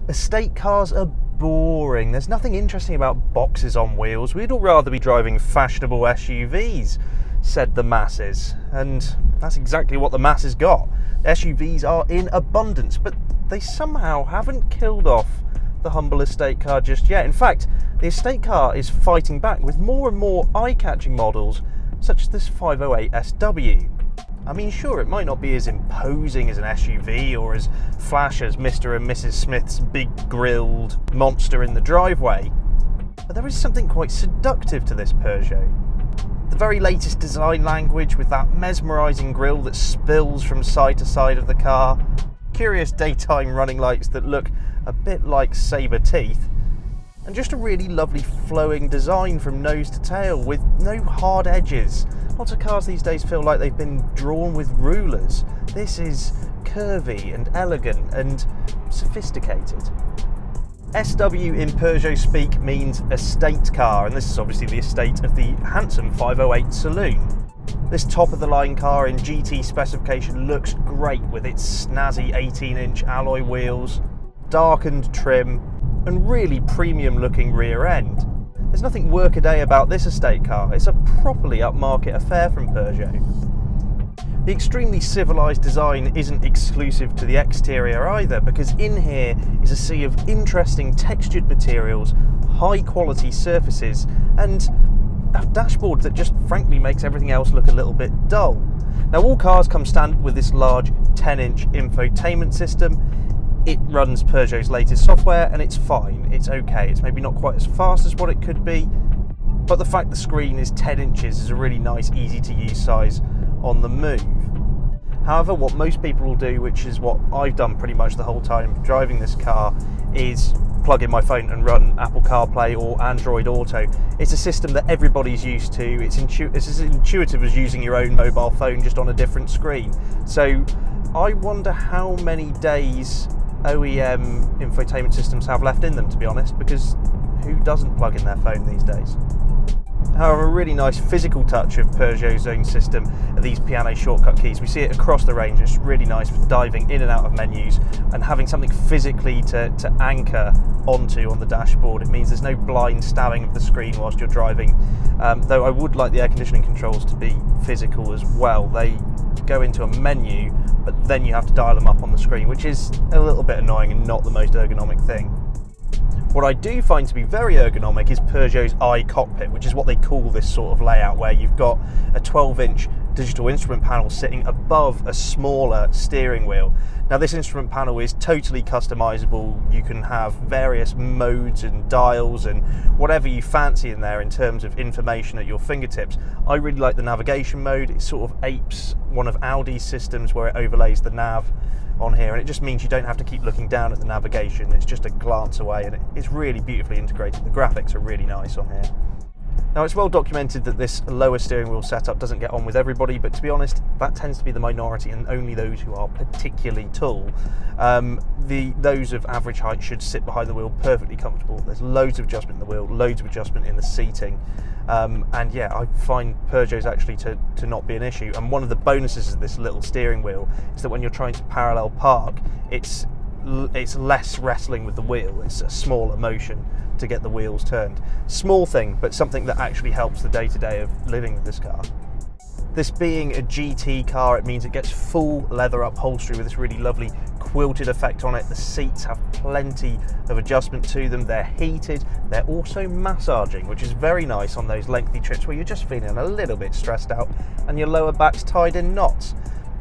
Estate cars are boring. There's nothing interesting about boxes on wheels. We'd all rather be driving fashionable SUVs, said the masses. And that's exactly what the masses got. SUVs are in abundance, but they somehow haven't killed off the humble estate car just yet. In fact, the estate car is fighting back with more and more eye-catching models, such as this 508 SW. I mean, sure, it might not be as imposing as an SUV or as flash as Mr. and Mrs. Smith's big grilled monster in the driveway, but there is something quite seductive to this Peugeot. The very latest design language with that mesmerising grille that spills from side to side of the car, curious daytime running lights that look a bit like sabre teeth, and just a really lovely flowing design from nose to tail with no hard edges. Lots of cars these days feel like they've been drawn with rulers. This is curvy and elegant and sophisticated. SW in Peugeot speak means estate car, and this is obviously the estate of the handsome 508 saloon. This top-of-the-line car in GT specification looks great with its snazzy 18-inch alloy wheels, darkened trim, and really premium-looking rear end. There's nothing workaday about this estate car. It's a properly upmarket affair from Peugeot. The extremely civilised design isn't exclusive to the exterior either, because in here is a sea of interesting textured materials, high-quality surfaces, and a dashboard that just frankly makes everything else look a little bit dull. Now, all cars come standard with this large 10-inch infotainment system. It runs Peugeot's latest software and it's fine, it's okay. It's maybe not quite as fast as what it could be, but the fact the screen is 10 inches is a really nice, easy to use size on the move. However, what most people will do, which is what I've done pretty much the whole time driving this car, is plug in my phone and run Apple CarPlay or Android Auto. It's a system that everybody's used to. It's as intuitive as using your own mobile phone, just on a different screen. So I wonder how many days OEM infotainment systems have left in them, to be honest, because who doesn't plug in their phone these days? However, a really nice physical touch of Peugeot's own system are these piano shortcut keys. We see it across the range. It's really nice for diving in and out of menus and having something physically to anchor onto on the dashboard. It means there's no blind stabbing of the screen whilst you're driving, though I would like the air conditioning controls to be physical as well. They go into a menu, but then you have to dial them up on the screen, which is a little bit annoying and not the most ergonomic thing. What I do find to be very ergonomic is Peugeot's iCockpit, which is what they call this sort of layout, where you've got a 12-inch digital instrument panel sitting above a smaller steering wheel. Now, this instrument panel is totally customizable. You can have various modes and dials and whatever you fancy in there in terms of information at your fingertips. I really like the navigation mode. It sort of apes one of Audi's systems where it overlays the nav on here, and it just means you don't have to keep looking down at the navigation. It's just a glance away, and it's really beautifully integrated. The graphics are really nice on here. Now, it's well documented that this lower steering wheel setup doesn't get on with everybody, but to be honest, that tends to be the minority and only those who are particularly tall. Those of average height should sit behind the wheel perfectly comfortable. There's loads of adjustment in the wheel, loads of adjustment in the seating. And yeah, I find Peugeot's actually to not be an issue. And one of the bonuses of this little steering wheel is that when you're trying to parallel park, it's less wrestling with the wheel. It's a smaller motion to get the wheels turned. Small thing, but something that actually helps the day-to-day of living with this car. This being a GT car, it means it gets full leather upholstery with this really lovely quilted effect on it. The seats have plenty of adjustment to them. They're heated. They're also massaging, which is very nice on those lengthy trips where you're just feeling a little bit stressed out and your lower back's tied in knots.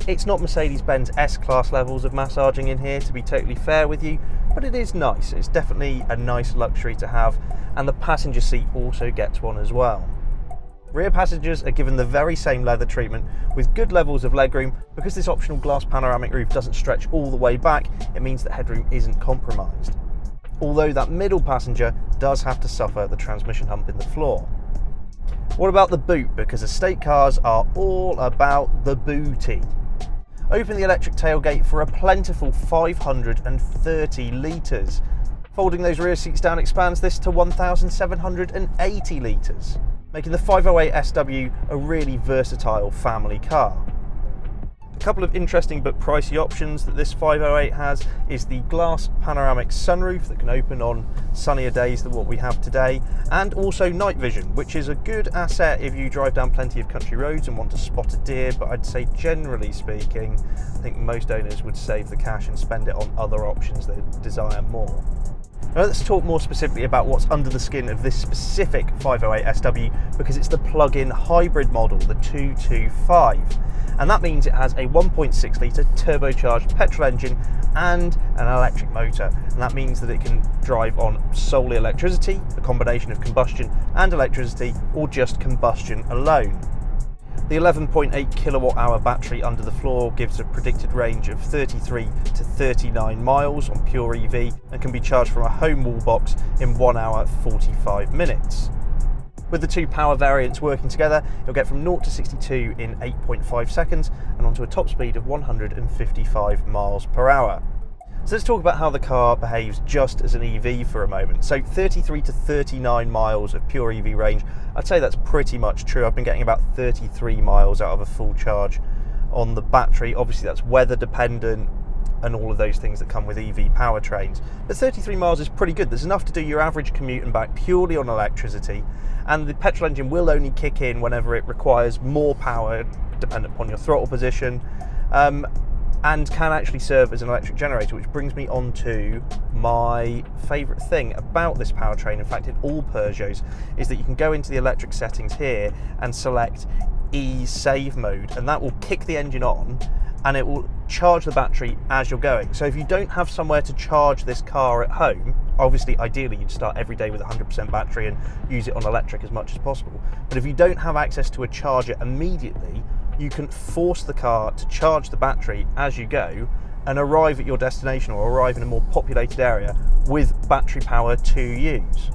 It's not Mercedes-Benz S-Class levels of massaging in here, to be totally fair with you, but it is nice. It's definitely a nice luxury to have, and the passenger seat also gets one as well. Rear passengers are given the very same leather treatment with good levels of legroom. Because this optional glass panoramic roof doesn't stretch all the way back, it means that headroom isn't compromised. Although that middle passenger does have to suffer the transmission hump in the floor. What about the boot? Because estate cars are all about the booty. Open the electric tailgate for a plentiful 530 litres. Folding those rear seats down expands this to 1,780 litres, making the 508 SW a really versatile family car. couple of interesting but pricey options that this 508 has is the glass panoramic sunroof that can open on sunnier days than what we have today, and also night vision, which is a good asset if you drive down plenty of country roads and want to spot a deer, but I'd say generally speaking, I think most owners would save the cash and spend it on other options they desire more. Now let's talk more specifically about what's under the skin of this specific 508 SW, because it's the plug-in hybrid model, the 225. And that means it has a 1.6 litre turbocharged petrol engine and an electric motor. And that means that it can drive on solely electricity, a combination of combustion and electricity, or just combustion alone. The 11.8 kilowatt hour battery under the floor gives a predicted range of 33 to 39 miles on pure EV and can be charged from a home wall box in 1 hour 45 minutes. With the two power variants working together, you'll get from 0 to 62 in 8.5 seconds and onto a top speed of 155 miles per hour. So let's talk about how the car behaves just as an EV for a moment. So 33 to 39 miles of pure EV range, I'd say that's pretty much true. I've been getting about 33 miles out of a full charge on the battery. Obviously that's weather dependent and all of those things that come with EV powertrains. But 33 miles is pretty good. There's enough to do your average commute and back purely on electricity. And the petrol engine will only kick in whenever it requires more power, dependent upon your throttle position. And can actually serve as an electric generator, which brings me on to my favourite thing about this powertrain, in fact in all Peugeots, is that you can go into the electric settings here and select e-save mode, and that will kick the engine on and it will charge the battery as you're going. So if you don't have somewhere to charge this car at home, obviously ideally you'd start every day with 100% battery and use it on electric as much as possible, but if you don't have access to a charger immediately, you can force the car to charge the battery as you go and arrive at your destination or arrive in a more populated area with battery power to use.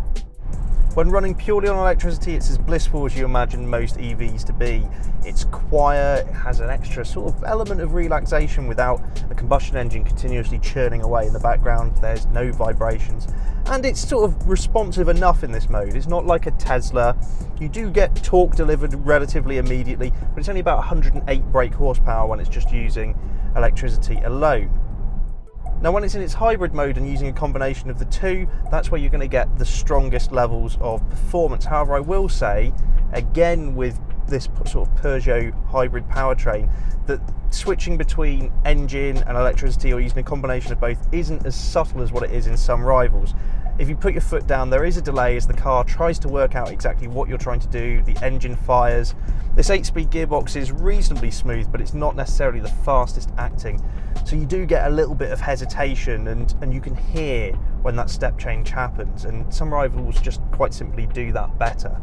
When running purely on electricity, it's as blissful as you imagine most EVs to be. It's quiet, it has an extra sort of element of relaxation without a combustion engine continuously churning away in the background. There's no vibrations, and it's sort of responsive enough in this mode. It's not like a Tesla. You do get torque delivered relatively immediately, but it's only about 108 brake horsepower when it's just using electricity alone. Now when it's in its hybrid mode and using a combination of the two, that's where you're going to get the strongest levels of performance. However, I will say, again with this sort of Peugeot hybrid powertrain, that switching between engine and electricity or using a combination of both isn't as subtle as what it is in some rivals. If you put your foot down, there is a delay as the car tries to work out exactly what you're trying to do. The engine fires. This 8-speed gearbox is reasonably smooth, but it's not necessarily the fastest acting. So you do get a little bit of hesitation, and you can hear when that step change happens, and some rivals just quite simply do that better.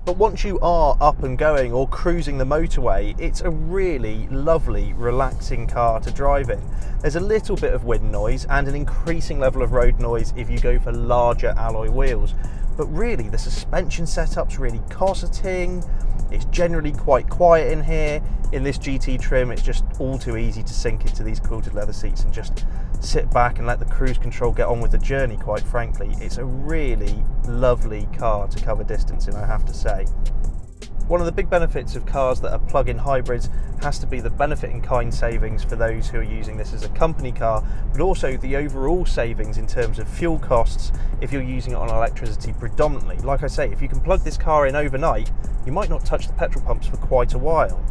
But once you are up and going or cruising the motorway, it's a really lovely, relaxing car to drive in. There's a little bit of wind noise and an increasing level of road noise if you go for larger alloy wheels. But really, the suspension setup's really cosseting. It's generally quite quiet in here. In this GT trim, it's just all too easy to sink into these quilted leather seats and just sit back and let the cruise control get on with the journey, quite frankly. It's a really lovely car to cover distance in, I have to say. One of the big benefits of cars that are plug-in hybrids has to be the benefit in kind savings for those who are using this as a company car, but also the overall savings in terms of fuel costs if you're using it on electricity predominantly. Like I say, if you can plug this car in overnight, you might not touch the petrol pumps for quite a while.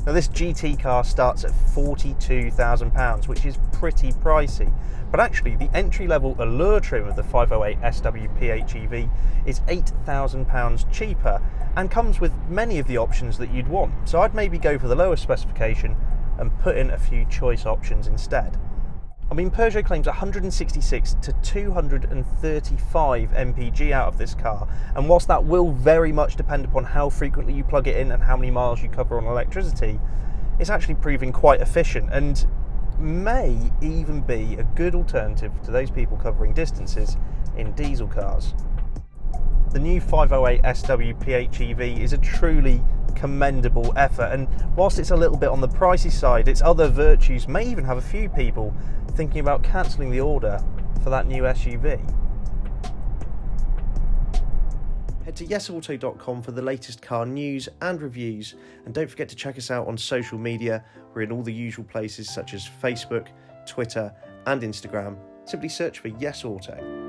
Now this GT car starts at £42,000, which is pretty pricey, but actually the entry-level Allure trim of the 508 SW PHEV is £8,000 cheaper and comes with many of the options that you'd want. So I'd maybe go for the lower specification and put in a few choice options instead. I mean, Peugeot claims 166 to 235 mpg out of this car, and whilst that will very much depend upon how frequently you plug it in and how many miles you cover on electricity, it's actually proving quite efficient and may even be a good alternative to those people covering distances in diesel cars. The new 508 SW PHEV is a truly commendable effort, and whilst it's a little bit on the pricey side, its other virtues may even have a few people thinking about cancelling the order for that new SUV. Head to YesAuto.com for the latest car news and reviews, and don't forget to check us out on social media. We're in all the usual places such as Facebook, Twitter and Instagram. Simply search for YesAuto.